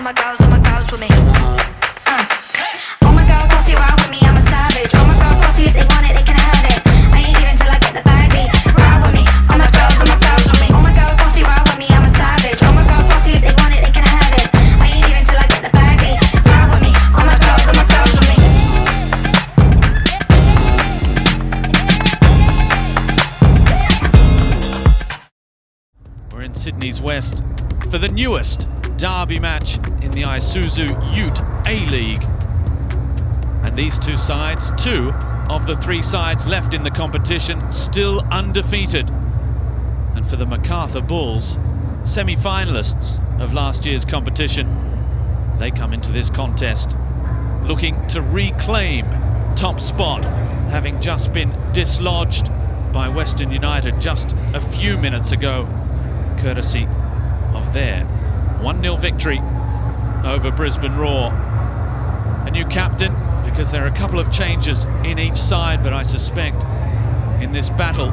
my girls with me. All my girls bossy ride with me, I'm a savage. All my girls bossy, if they want it, they can have it. I ain't leaving till I get the bag, B. Ride with me. All my girls with me. All my girls bossy ride with me, I'm a savage. All my girls bossy, if they want it, they can have it. I ain't leaving till I get the bag, B. Ride with me. All my girls with me. We're in Sydney's West for the newest derby match in the Isuzu UTE A-League. And these two sides, two of the three sides left in the competition, still undefeated. And for the Macarthur Bulls, semi-finalists of last year's competition, they come into this contest looking to reclaim top spot, having just been dislodged by Western United just a few minutes ago, courtesy of their 1-0 victory over Brisbane Roar. A new captain, because there are a couple of changes in each side, but I suspect in this battle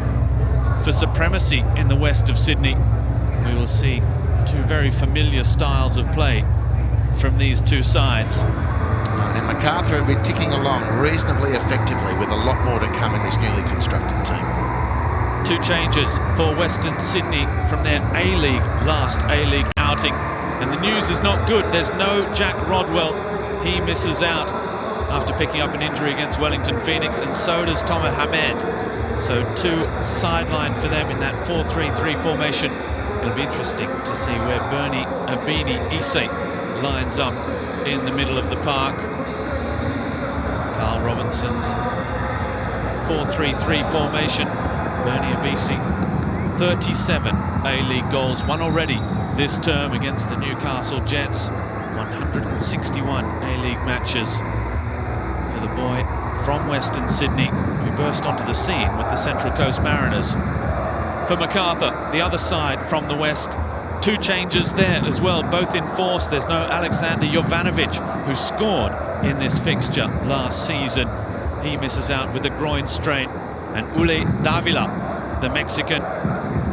for supremacy in the west of Sydney, we will see two very familiar styles of play from these two sides. And Macarthur have been ticking along reasonably effectively, with a lot more to come in this newly constructed team. Two changes for Western Sydney from their A-League, last A-League outing. And the news is not good. There's no Jack Rodwell. He misses out after picking up an injury against Wellington Phoenix, and so does Tomer Hamed. So two sidelined for them in that 4-3-3 formation. It'll be interesting to see where Bernie Abini Isse lines up in the middle of the park. Carl Robinson's 4-3-3 formation. Bernie Abisi, 37 A-League goals, one already this term against the Newcastle Jets. 161 A-League matches for the boy from Western Sydney, who burst onto the scene with the Central Coast Mariners. For Macarthur, the other side from the west, two changes there as well, both in force. There's no Alexander Jovanovic, who scored in this fixture last season. He misses out with a groin strain. And Ule Davila, the Mexican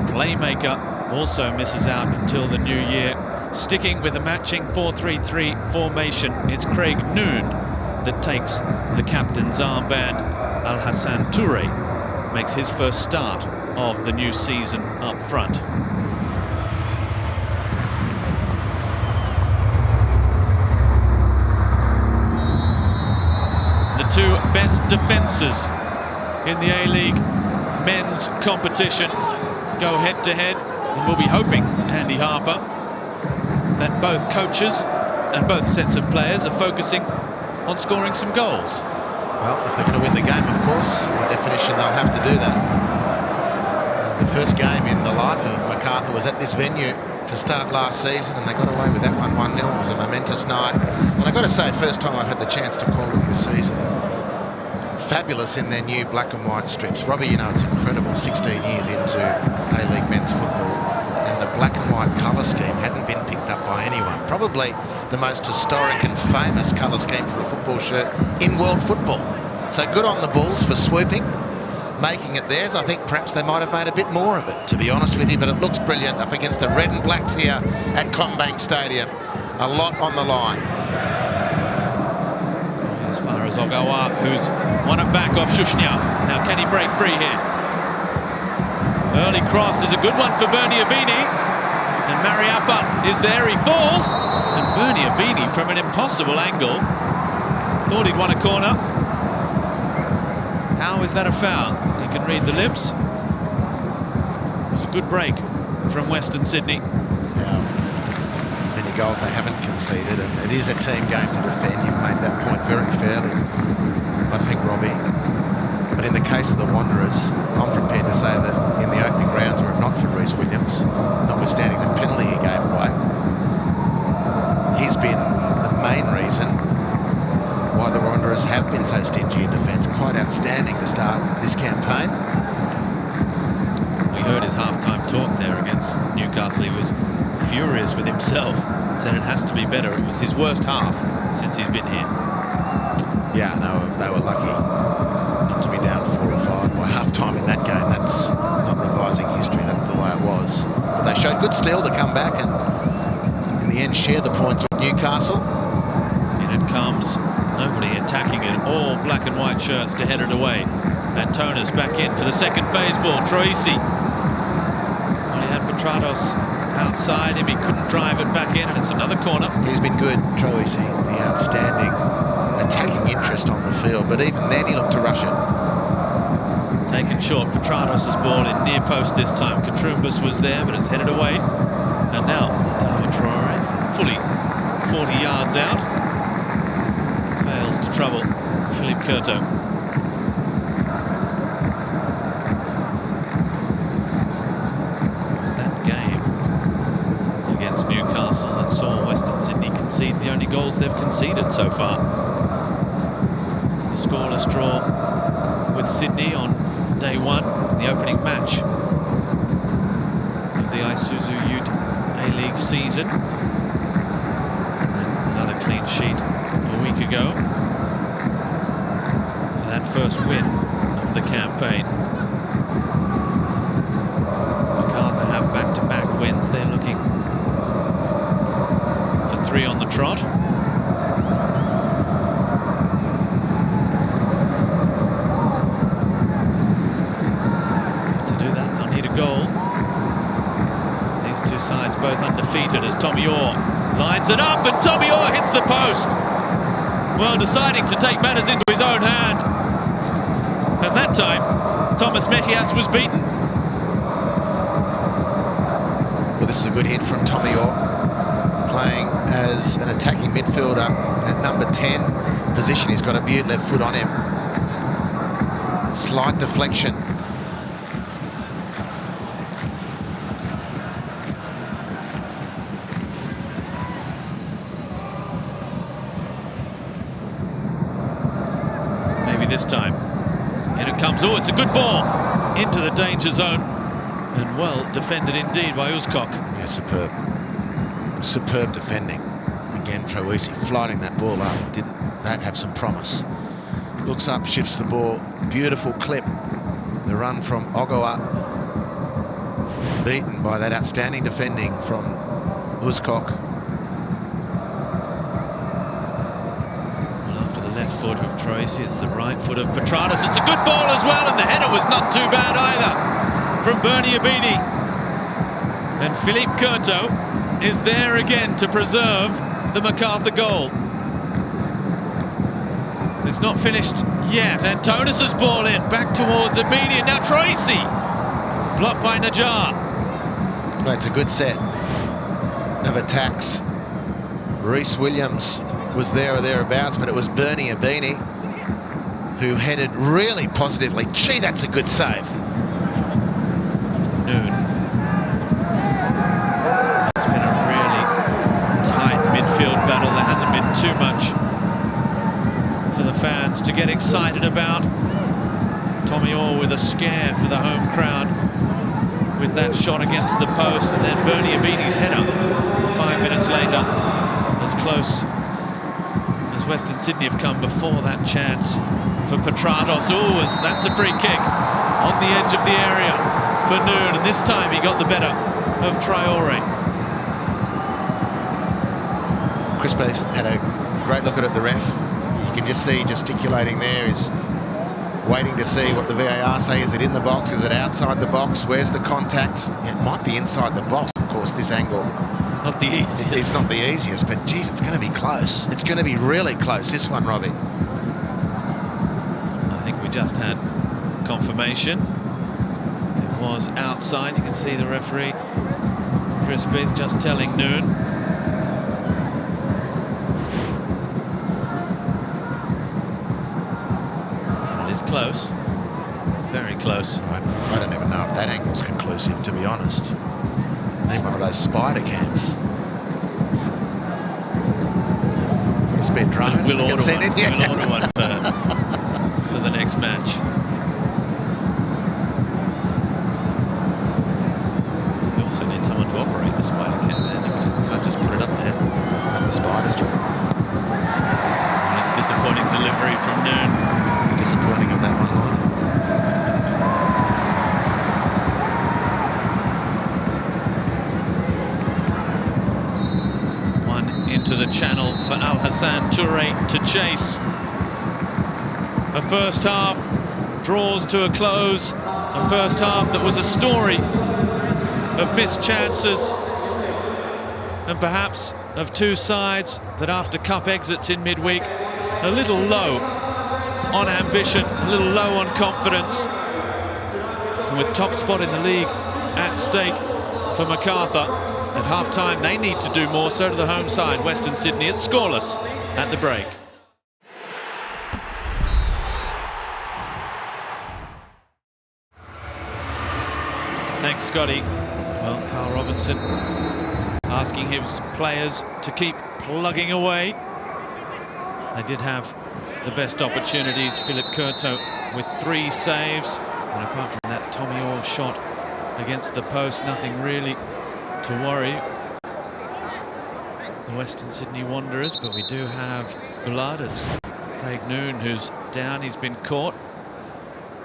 playmaker, also misses out until the new year. Sticking with the matching 4-3-3 formation, it's Craig Noon that takes the captain's armband. Al Hassan Toure makes his first start of the new season up front. The two best defences in the A-League men's competition go head-to-head, and we'll be hoping, Andy Harper, that both coaches and both sets of players are focusing on scoring some goals. Well, if they're going to win the game, of course, by definition they'll have to do that. The first game in the life of Macarthur was at this venue to start last season, and they got away with that one 1-0. It was a momentous night, and I've got to say, first time I've had the chance to call it this season. Fabulous in their new black and white strips. Robbie, you know, it's incredible, 16 years into A-League men's football, and the black and white colour scheme hadn't been picked up by anyone. Probably the most historic and famous colour scheme for a football shirt in world football. So good on the Bulls for swooping, making it theirs. I think perhaps they might have made a bit more of it, to be honest with you, but it looks brilliant up against the red and blacks here at Combank Stadium. A lot on the line. As far as Ogawa, who's won it back off Shushnya. Now can he break free here? Early cross is a good one for Bernie Abini. And Mariappa is there, he falls. And Bernie Abini from an impossible angle. Thought he'd won a corner. How is that a foul? You can read the lips. It was a good break from Western Sydney. Many goals they haven't conceded, and it is a team game to defend. You've made that point very fairly, I think, Robbie. But in the case of the Wanderers, I'm prepared to say that in the opening rounds, were it not for Rhys Williams, notwithstanding the penalty he gave away, he's been the main reason why the Wanderers have been so stingy in defence. Quite outstanding to start this campaign. We heard his half-time talk there against Newcastle. He was furious with himself. Said it has to be better. It was his worst half since he's been here. Yeah, they were lucky not to be down 4 or 5 by half-time in that game. That's not revising history. That's the way it was. But they showed good steel to come back, and in in the end share the points with Newcastle. In it comes. Nobody attacking it. All black and white shirts to head it away. Antonis back in for the second phase ball. Troisi. Well, he had Petrados outside him. He couldn't drive it back in, and it's another corner. He's been good, Troisi. The outstanding attacking interest on the field. But even then, he looked to rush it. Taken short. Petrados' ball in near post this time. Katrumbas was there, but it's headed away. And now, Traore, fully 40 yards out. Fails to trouble Philippe Curto. It was that game against Newcastle that saw Western Sydney concede the only goals they've conceded so far. The scoreless draw with Sydney on day one, the opening match of the Isuzu UTE A-League season. Another clean sheet a week ago for that first win of the campaign. Macarthur have back-to-back wins. They're looking for 3 on the trot. Goal. These two sides both undefeated as Tommy Orr lines it up, and Tommy Orr hits the post. Well, deciding to take matters into his own hand. And that time, Thomas Mejias was beaten. Well, this is a good hit from Tommy Orr, playing as an attacking midfielder at number 10 position. He's got a Butte left foot on him. Slight deflection. This time. In it comes. Oh, it's a good ball into the danger zone, and well defended indeed by Uzkok. Yeah, superb. Superb defending. Again, Troisi flighting that ball up. Didn't that have some promise? Looks up, shifts the ball. Beautiful clip. The run from Ogawa. Beaten by that outstanding defending from Uzkok. Foot of Troisi, it's the right foot of Petrados. It's a good ball as well, and the header was not too bad either from Bernie Abini. And Philippe Curto is there again to preserve the Macarthur goal. It's not finished yet. Antonis' ball in, back towards Abini, and now Troisi blocked by Najjar. Well, it's a good set of attacks. Reece Williams was there or thereabouts, but it was Bernie Abini who headed really positively. Gee, that's a good save. Noon. It's been a really tight midfield battle. There hasn't been too much for the fans to get excited about. Tommy Orr with a scare for the home crowd with that shot against the post, and then Bernie Abini's header 5 minutes later, as close as Western Sydney have come before that chance for Petrados. Oh, that's a free kick on the edge of the area for Noon, and this time he got the better of Traore. Chris Bates had a great look at the ref. You can just see gesticulating there, is waiting to see what the VAR say. Is it in the box? Is it outside the box? Where's the contact? It might be inside the box, of course, this angle. Not the easiest. It's not the easiest, but geez, it's going to be close. It's going to be really close, this one, Robbie. I think we just had confirmation. It was outside. You can see the referee, Chris Bith, just telling Noon. It is close. Very close. I don't even know if that angle's conclusive, to be honest. Need one of those spider cams. Got a spare drone. We'll order one. Yeah. We'll order one for the next match. We also need someone to operate the spider cam. Then you can't just put it up there. Isn't that the spider's job? And it's disappointing delivery from Noon. As disappointing as that one line. channel for Al Hassan Toure to chase. A first half draws to a close. A first half that was a story of missed chances and perhaps of two sides that after cup exits in midweek, a little low on ambition, a little low on confidence. And with top spot in the league at stake for Macarthur, at half-time they need to do more, so to the home side, Western Sydney. It's scoreless at the break. Thanks, Scotty. Well, Carl Robinson asking his players to keep plugging away. They did have the best opportunities. Philip Curto with 3 saves. And apart from that Tommy Orr shot against the post, nothing really to worry the Western Sydney Wanderers. But we do have blood. It's Craig Noon who's down. He's been caught.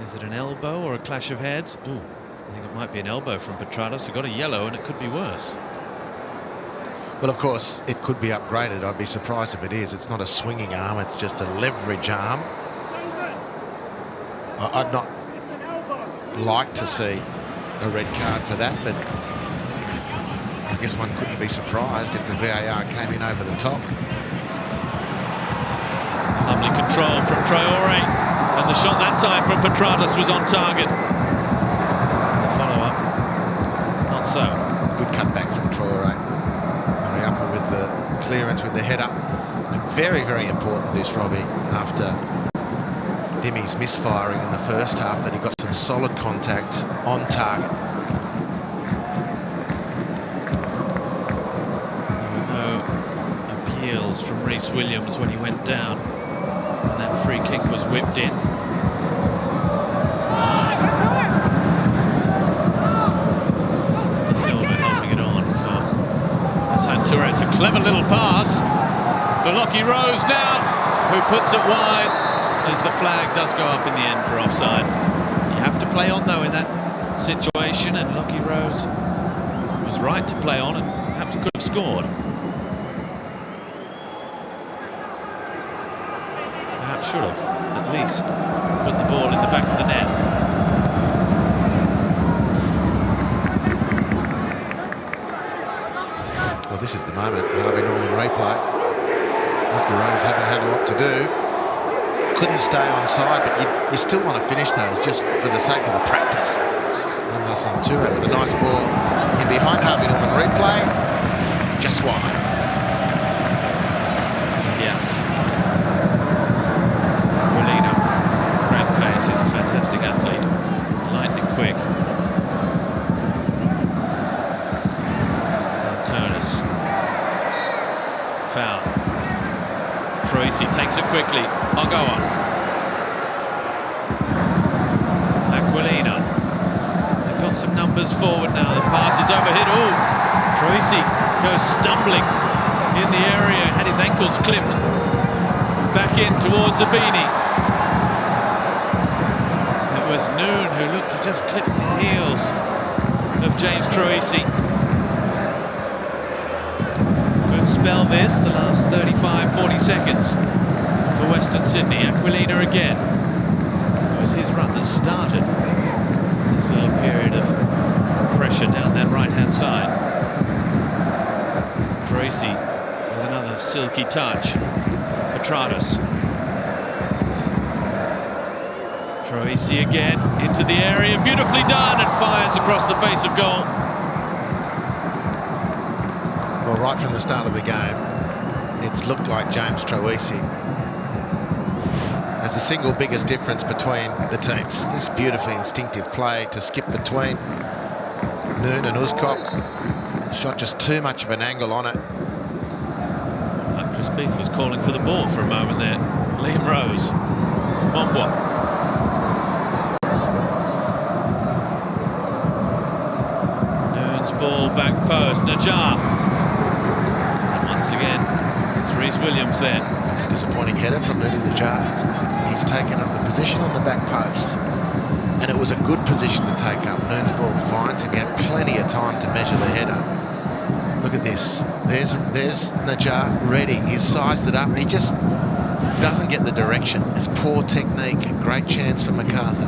Is it an elbow or a clash of heads? Ooh, I think it might be an elbow from Petratos, who got a yellow, and it could be worse. Well, of course, it could be upgraded. I'd be surprised if it is. It's not a swinging arm, it's just a leverage arm. I'd not like to see a red card for that, but I guess one couldn't be surprised if the VAR came in over the top. Lovely control from Traore, and the shot that time from Petratos was on target. The follow-up, not so. Good cutback from Traore. Very upper with the clearance with the header. And very, very important this, Robbie, after Dimmy's misfiring in the first half, that he got some solid contact on target. There were no appeals from Rhys Williams when he went down, and that free kick was whipped in. De Silva helping it on for Hassan Toure. It's a clever little pass for Lockie Rose now, who puts it wide, as the flag does go up in the end for offside. You have to play on, though, in that situation, and Lockie Rose was right to play on and perhaps could have scored. Perhaps should have, at least, put the ball in the back of the net. Well, this is the moment. Harvey Norman replay. Lockie Rose hasn't had a lot to do. Couldn't stay on side, but you still want to finish those just for the sake of the practice. And Hassan Toure with a nice ball in behind. Harvey Norman replay, just wide. Yes. Molina, great pace. He's a fantastic athlete, lightning quick. And Turnus. Foul. Troisi takes it quickly. Ogoa. Aquilina. They've got some numbers forward now. The pass is overhit. Oh, Troisi goes stumbling in the area. Had his ankles clipped. Back in towards Abini. It was Noon who looked to just clip the heels of James Troisi. Good spell this, the last 35-40 seconds for Western Sydney. Aquilina again. It was his run that started this little period of pressure down that right-hand side. Troisi with another silky touch. Petratos. Troisi again into the area, beautifully done, and fires across the face of goal. Well, right from the start of the game, it's looked like James Troisi has the single biggest difference between the teams. This beautifully instinctive play to skip between Noon and Uzkop. Shot just too much of an angle on it. Chris Beath was calling for the ball for a moment there. Liam Rose. Mombwa. Noon's ball, back post. Najjar. And once again, it's Rhys Williams there. It's a disappointing header from Noon Najjar. He's taken up the position on the back post, and it was a good position to take up. Noon's ball finds him. He had plenty of time to measure the header. Look Look at this. There's Najjar ready. He's sized it up. He just doesn't get the direction. It's poor technique. Great chance for Macarthur.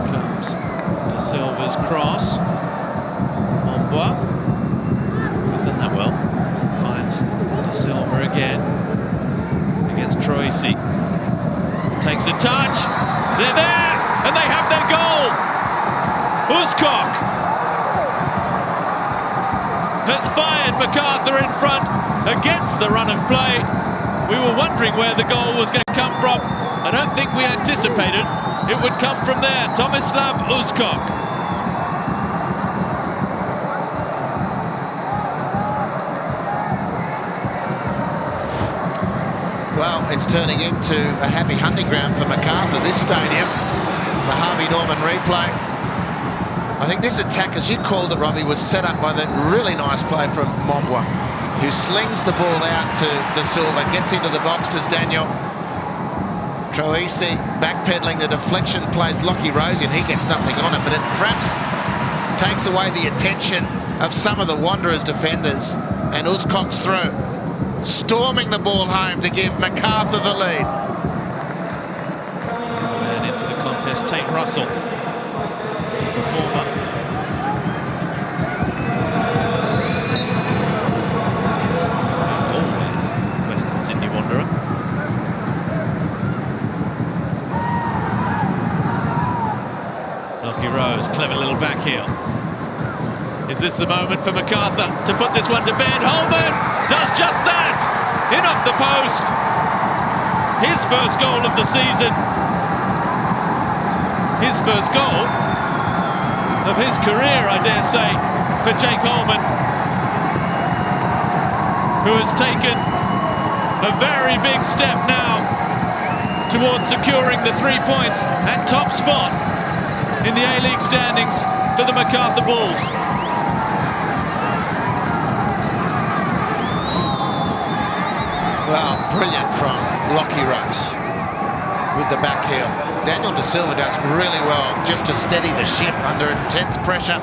Comes De Silva's cross. Mombois. He's done that well. Finds De Silva again against Troisi. Takes a touch. They're there, and they have their goal. Uscock has fired Macarthur in front against the run of play. We were wondering where the goal was going to come from. I don't think we anticipated it would come from there. Tomislav Uscock. Well, it's turning into a happy hunting ground for Macarthur, this stadium. The Harvey Norman replay. I think this attack, as you called it, Robbie, was set up by that really nice play from Mombois, who slings the ball out to De Silva, gets into the box to Daniel. Troisi backpedaling the deflection, plays Lockie Rose, and he gets nothing on it, but it perhaps takes away the attention of some of the Wanderers defenders, and Uscock's through, storming the ball home to give Macarthur the lead. And into the contest, Tate Russell, performer. Always Western Sydney Wanderer. Lockie Rose, clever little back heel. Is this the moment for Macarthur to put this one to bed? Holman does just that! In off the post. His first goal of the season. His first goal of his career, I dare say, for Jake Holman, who has taken a very big step now towards securing the 3 points and top spot in the A-League standings for the Macarthur Bulls. Well, brilliant from Lockie Rose with the back heel. Daniel De Silva does really well just to steady the ship under intense pressure.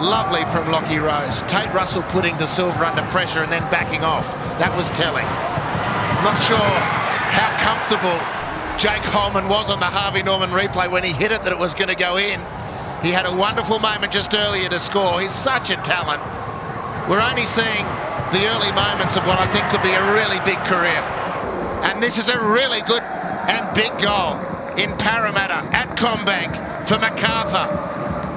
Lovely from Lockie Rose. Tate Russell putting De Silva under pressure and then backing off. That was telling. Not sure how comfortable Jake Holman was on the Harvey Norman replay when he hit it that it was going to go in. He had a wonderful moment just earlier to score. He's such a talent. We're only seeing the early moments of what I think could be a really big career. And this is a really good and big goal in Parramatta at Combank for Macarthur.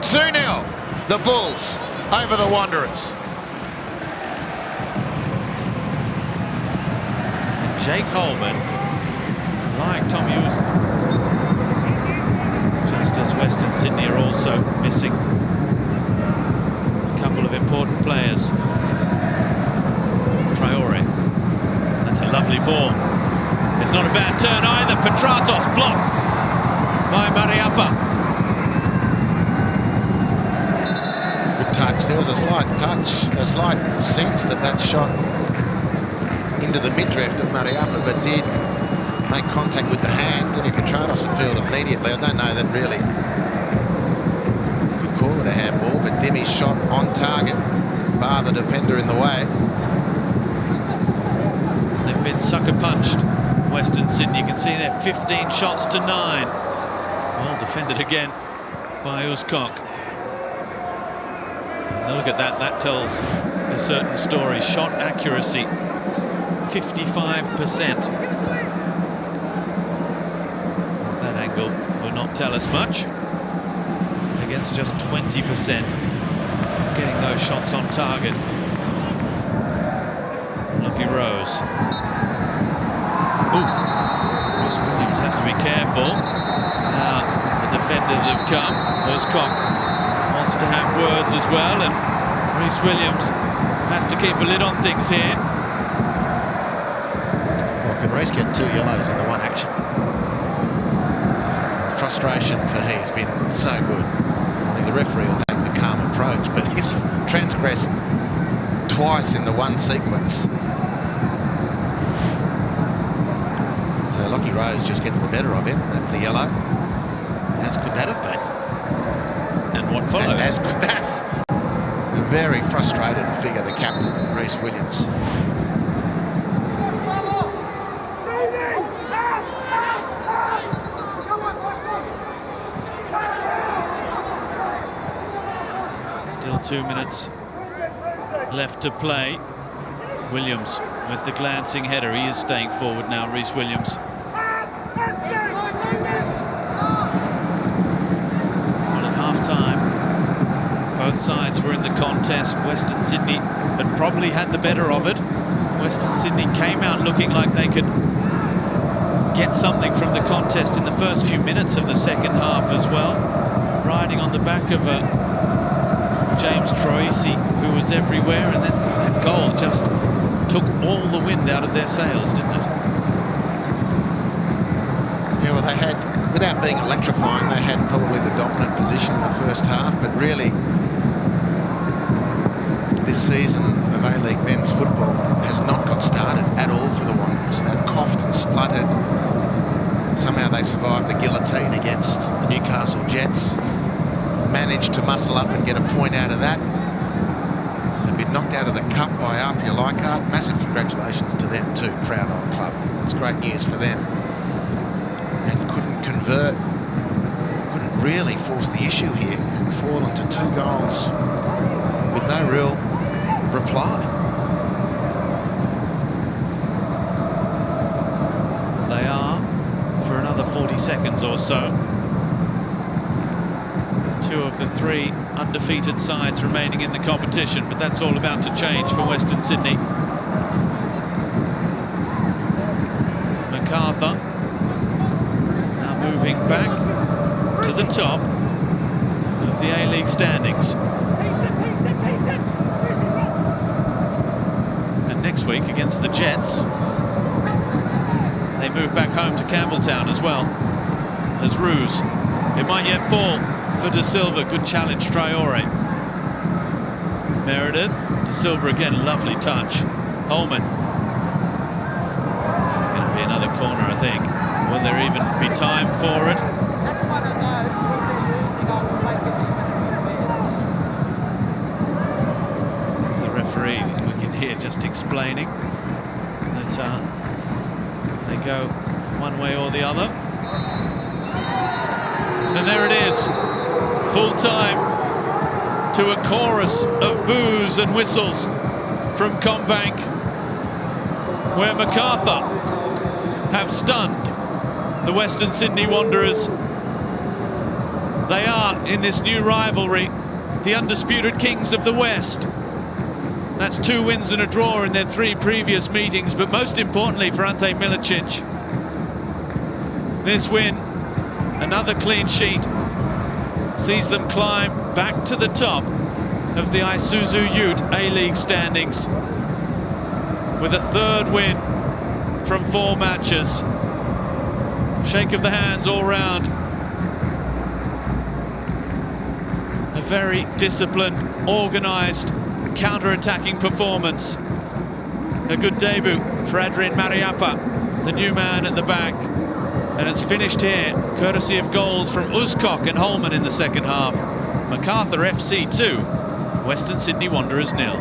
2-0, the Bulls over the Wanderers. Jake Holman, like Tom Hughes, just as Western Sydney are also missing a couple of important players. Traore, that's a lovely ball. It's not a bad turn either. Petratos blocked by Mariappa. Good touch. There was a slight touch, a slight sense that that shot into the mid-drift of Mariappa, but did make contact with the hand. Denny Petratos appealed immediately. I don't know that really could call it a handball, but Demi's shot on target, bar the defender in the way. They've been sucker punched. Western Sydney, you can see they're 15 shots to 9. Well defended again by Uscock. Now look at that, that tells a certain story. Shot accuracy, 55%. As that angle will not tell us much, against just 20% of getting those shots on target. Lockie Rose. Ooh, Bruce Williams has to be careful. Now the defenders have come. Uscock wants to have words as well, and Bruce Williams has to keep a lid on things here. Well, can Reece get 2 yellows in the one action? Frustration for he's been so good. I think the referee will take the calm approach, but he's transgressed twice in the one sequence. So Lockie Rose just gets the better of him. That's the yellow. As could that have been? And what follows? As could that. A very frustrated figure, the captain, Rhys Williams. Still 2 minutes left to play. Williams with the glancing header. He is staying forward now, Rhys Williams. Well, at half-time, both sides were in the contest. Western Sydney had probably had the better of it. Western Sydney came out looking like they could get something from the contest in the first few minutes of the second half as well, riding on the back of James Troisi, who was everywhere, and then that goal just took all the wind out of their sails, didn't it? Yeah, well, they had, without being electrifying, they had probably the dominant position in the first half, but really, this season of A-League men's football has not got started at all for the Wanderers. They've coughed and spluttered. Somehow they survived the guillotine against the Newcastle Jets. Managed to muscle up and get a point out of that. They've been knocked out of the cup by RP Leichhardt. Massive congratulations to them too. Proud old club. It's great news for them. And couldn't convert, couldn't really force the issue here and fall into 2 goals with no real reply. They are for another 40 seconds or so. 2 of the 3 undefeated sides remaining in the competition, but that's all about to change for Western Sydney. Macarthur now moving back to the top of the A-League standings. And next week against the Jets, they move back home to Campbelltown as well as Roos. It might yet fall for De Silva. Good challenge, Traore. Meredith, De Silva again, lovely touch. Holman. It's going to be another corner, I think. Will there even be time for it? It's the referee we can hear just explaining that they go one way or the other. And there it is. Full time to a chorus of boos and whistles from Combank, where Macarthur have stunned the Western Sydney Wanderers. They are, in this new rivalry, the undisputed kings of the West. That's 2 wins and a draw in their 3 previous meetings, but most importantly for Ante Milicic, this win, another clean sheet, sees them climb back to the top of the Isuzu Ute A-League standings with a 3rd win from 4 matches. Shake of the hands all round. A very disciplined, organised, counter-attacking performance. A good debut for Adrian Mariappa, the new man at the back. And it's finished here, courtesy of goals from Uzcock and Holman in the second half. Macarthur FC 2, Western Sydney Wanderers 0.